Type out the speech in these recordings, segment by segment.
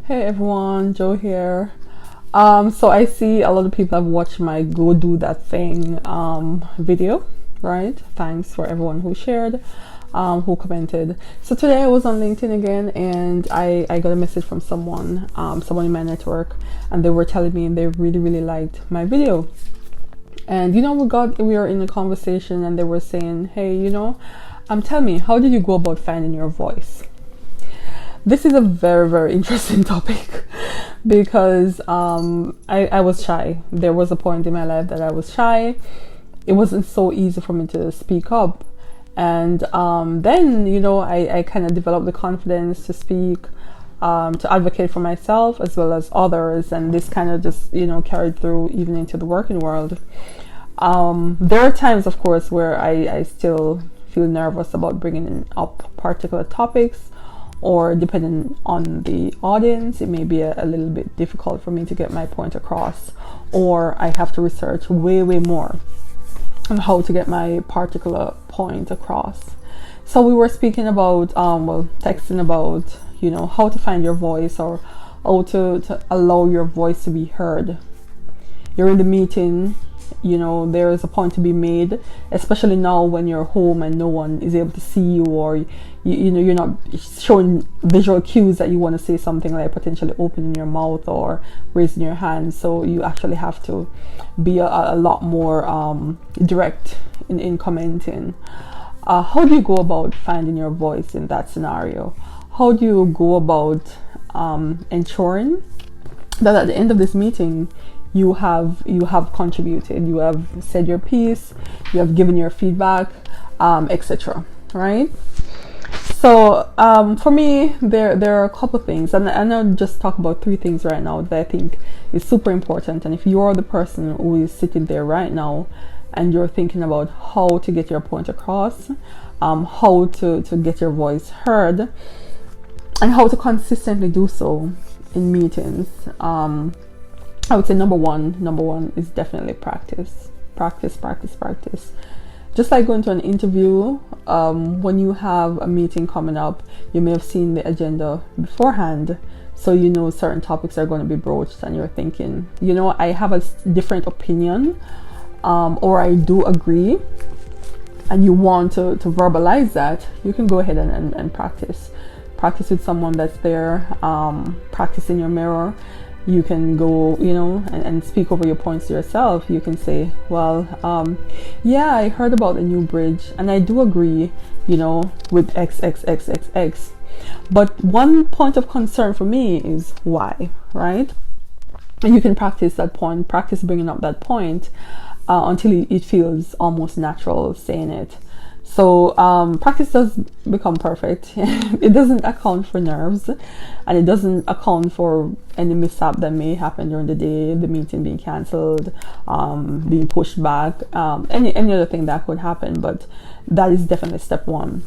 Hey everyone, Joe here. So I see a lot of people have watched my Go Do That Thing video, right? Thanks for everyone who shared, who commented. So today I was on LinkedIn again and I got a message from someone in my network, and they were telling me they really liked my video. And we were in a conversation and they were saying, hey, tell me, how did you go about finding your voice? This is a very interesting topic because I was shy. There was a point in my life that I was shy. It wasn't so easy for me to speak up. And then, I kind of developed the confidence to speak, to advocate for myself as well as others. And this kind of just, carried through even into the working world. There are times, of course, where I still feel nervous about bringing up particular topics, or depending on the audience, it may be a little bit difficult for me to get my point across, or I have to research way more on how to get my particular point across. So we were speaking about, texting about, how to find your voice, or how to allow your voice to be heard. You're in the meeting, there is a point to be made, especially now when you're home and no one is able to see you, or you're not showing visual cues that you want to say something, like potentially opening your mouth or raising your hand. So you actually have to be a lot more direct in commenting. How do you go about finding your voice in that scenario? How do you go about ensuring that at the end of this meeting you have contributed, you have said your piece, you have given your feedback, etc. Right? So for me, there are a couple of things, and I'll just talk about 3 things right now that I think is super important. And if you're the person who is sitting there right now and you're thinking about how to get your point across, how to get your voice heard, and how to consistently do so in meetings, I would say number one is definitely practice. Just like going to an interview, when you have a meeting coming up, you may have seen the agenda beforehand, so certain topics are going to be broached, and you're thinking, I have a different opinion, or I do agree, and you want to verbalize that. You can go ahead and practice with someone that's there. Practice in your mirror. You can go, and speak over your points to yourself. You can say, well, yeah, I heard about the new bridge and I do agree, with XXXXX. But one point of concern for me is why, right? And you can practice that point, practice bringing up that point until it feels almost natural saying it. So practice does become perfect. It doesn't account for nerves, and it doesn't account for any mishap that may happen during the day, the meeting being cancelled, being pushed back, any other thing that could happen. But that is definitely step 1.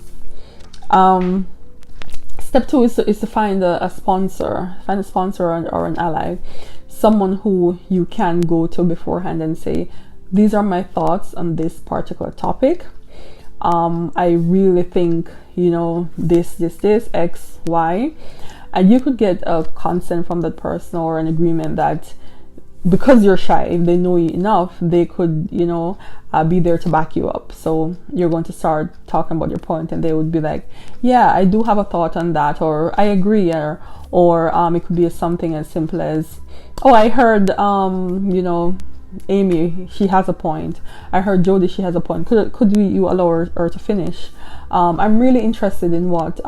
Step 2 is to find a sponsor, or an ally, someone who you can go to beforehand and say, these are my thoughts on this particular topic. I really think, this, X, Y, and you could get a consent from that person, or an agreement that because you're shy, if they know you enough, they could, be there to back you up. So you're going to start talking about your point, and they would be like, yeah, I do have a thought on that, or I agree, or it could be something as simple as, oh, I heard, Amy, she has a point. I heard Jody, she has a point. Could you allow her to finish? I'm really interested in what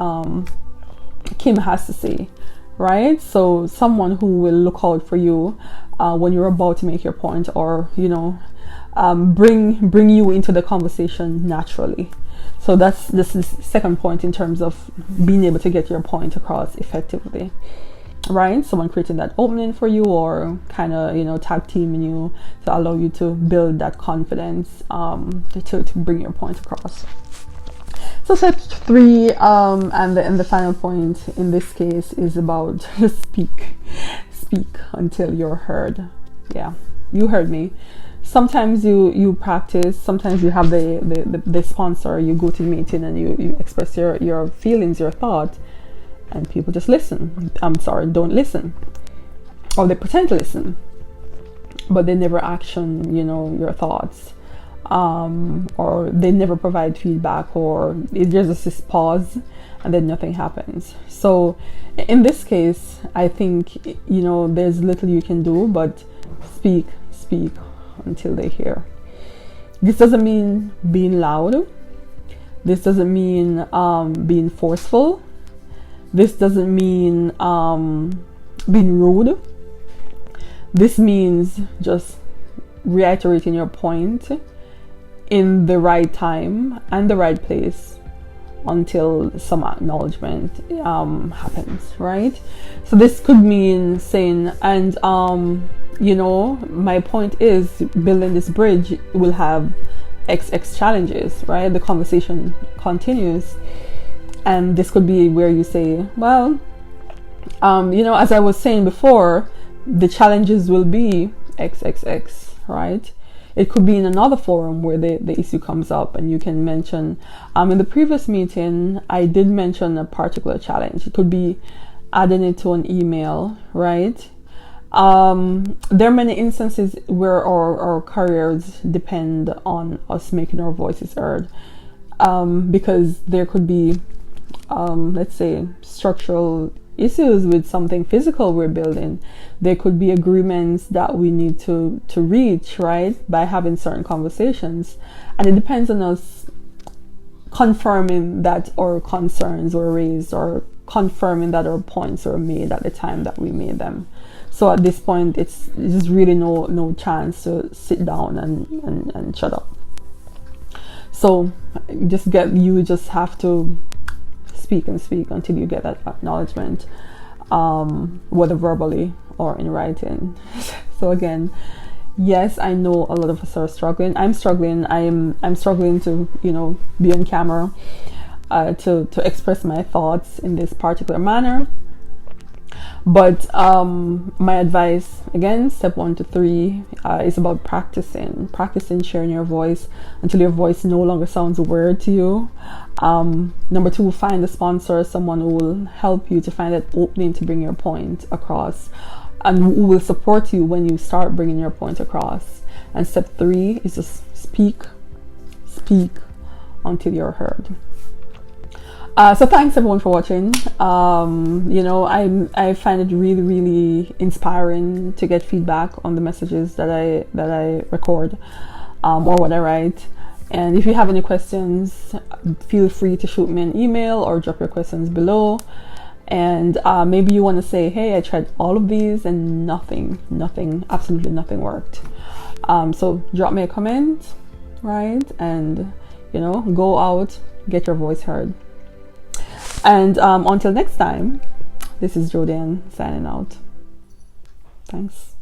Kim has to say, right? So someone who will look out for you when you're about to make your point, or bring you into the conversation naturally. So this is the second point in terms of being able to get your point across effectively. Right, someone creating that opening for you, or kind of tag teaming you to allow you to build that confidence to bring your point across. So step 3, and the final point in this case is about speak until you're heard. Yeah, you heard me. Sometimes you practice, sometimes you have the sponsor, you go to the meeting and you express your feelings, your thought, and people just listen. I'm sorry, don't listen, or they pretend to listen, but they never action, you know, your thoughts, or they never provide feedback, or there's just this pause and then nothing happens. So in this case, I think, you know, there's little you can do but speak until they hear. This doesn't mean being loud. This doesn't mean being forceful. This doesn't mean being rude. This means just reiterating your point in the right time and the right place until some acknowledgement happens, right? So this could mean saying, and you know, my point is building this bridge will have XX challenges, right? The conversation continues, and this could be where you say, well, you know, as I was saying before, the challenges will be XXX, right? It could be in another forum where the issue comes up, and you can mention, in the previous meeting, I did mention a particular challenge. It could be adding it to an email, right? There are many instances where our careers depend on us making our voices heard, because there could be, let's say, structural issues with something physical we're building. There could be agreements that we need to reach, right, by having certain conversations, and it depends on us confirming that our concerns were raised, or confirming that our points were made at the time that we made them. So at this point, it's just really no chance to sit down and shut up. So you just have to speak until you get that acknowledgement, whether verbally or in writing. So again, yes, I know a lot of us are struggling. I'm struggling. I'm struggling to, you know, be on camera, to express my thoughts in this particular manner. But my advice, again, step 1 to 3, is about practicing sharing your voice until your voice no longer sounds weird to you. Number 2, find a sponsor, someone who will help you to find that opening to bring your point across, and who will support you when you start bringing your point across. And step 3 is just speak until you're heard. So thanks everyone for watching. You know, I find it really inspiring to get feedback on the messages that I record, or what I write. And if you have any questions, feel free to shoot me an email or drop your questions below. And maybe you want to say, hey, I tried all of these and nothing, absolutely nothing worked. So drop me a comment, right? And, you know, go out, get your voice heard. And until next time, this is Jordan signing out. Thanks.